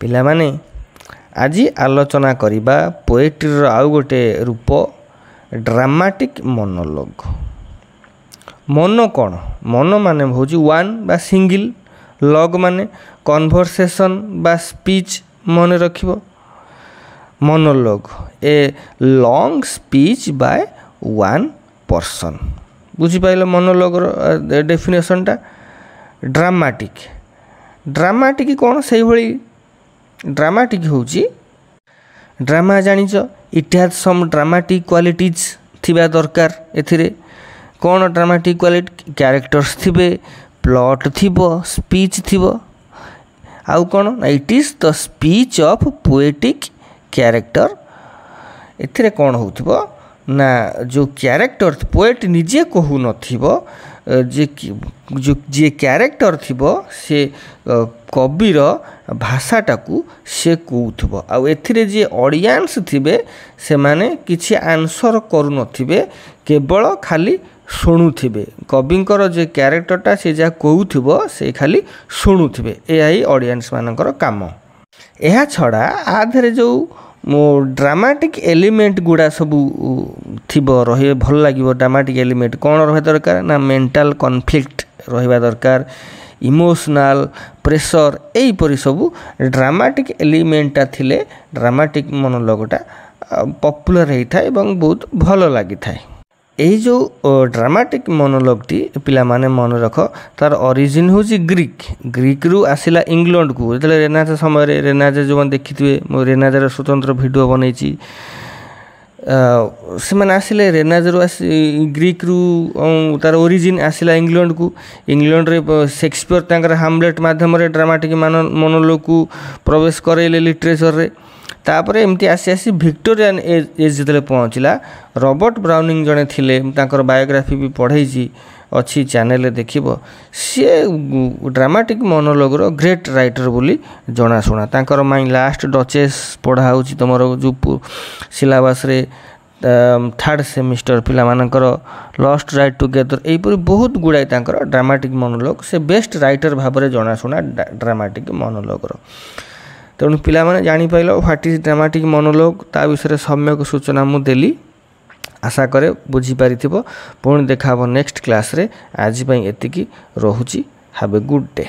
पिला माने आज आलोचना करिबा पोएट्री आउ गोटे रूप ड्रामाटिक मोनोलॉग। मोनो कौन मोनो माने होची वन बा सिंगल लॉग माने कन्वर्सेशन बा स्पीच मन रखिबो। Monologue a long speech by one person. बुझी पाइलो मोनोलॉग रो डेफिनेशन टा। ड्रामाटिक कौन से भली ड्रामाटिक होची ड्रामा जानिच it has some dramatic qualities थिबा दरकार। एथिरे कौन ड्रामाटिक क्वालिटी कैरेक्टर्स थिबे प्लॉट थिबो स्पीच थिबो आउ कौन it is the speech of poetic character. एथिरे कौन होथिबो ना जो कैरेक्टर पोएट निजे कहू नथिबो जे कैरेक्टर थिबो से कविर भाषाटा को से कहूथबो आउ एथिरे जे ऑडियंस थिबे से माने किछि आंसर करू नथिबे केवल खाली शुणुथिबे। कविंकर जे कैरेक्टरटा से जा कहूथबो से खाली शुणुथिबे। एही ऑडियंस मानकर काम। एहा छड़ा आधरे जो ड्रामाटिक एलिमेंट गुड़ा सबू थिबो रहे भल लागिबो। ड्रामाटिक एलिमेंट कौन रहे दरकार ना मेंटल कॉन्फ्लिक्ट रहिबा दरकार इमोशनल प्रेशर एई परि सबू ड्रामाटिक एलिमेंटा थिले ड्रामाटिक मोनोलॉगटा पॉपुलर हेई थाए एवं बहुत भल लागि थाए। एही जो ड्रामाटिक मोनोलॉगटी पिला माने मन रख तार ओरिजिन होची ग्रीक रु आसिला इंग्लैंड को। जेतले रेनाजा समय रे रेनाजा जो देखिथिबे मो रेनाजार स्वतंत्र वीडियो बनैछि से माने आसिले रेनाजा रु ग्रीक रु तार ओरिजिन आसिला इंग्लैंड को। इंग्लैंड रे शेक्सपियर तांकर हैमलेट माध्यम रे ड्रामाटिक मोनोलॉग को प्रवेश करेले लिटरेचर रे। तापर एमती आसी आसी विक्टोरियन एज जिते पहुँचला रॉबर्ट ब्राउनिंग जड़े थिले तांकर बायोग्राफी भी पढ़ाई अच्छी चैनल देखिबो। सी ड्रामाटिक मोनोलॉग रो ग्रेट राइटर बोली जनाशुना। तांकर माई लास्ट डचेस पढ़ा होची तुमर जो सिलेबस रे थर्ड सेमिस्टर पिला मानकर लॉस्ट राइट टुगेदर एपरी बहुत गुड़ाई तांकर ड्रामाटिक मोनोलॉग से बेस्ट राइटर भाव में जनाशुना ड्रामाटिक मोनोलॉग रो। तेणु पिला माने जानी pilo what is dramatic monologue ता विषय सम्यक सूचना मु देली। आशा करे बुझी पारिथिबो। पुणी देखा नेक्स्ट क्लास रे। आज पई एतिकी रहुची। Have a good day.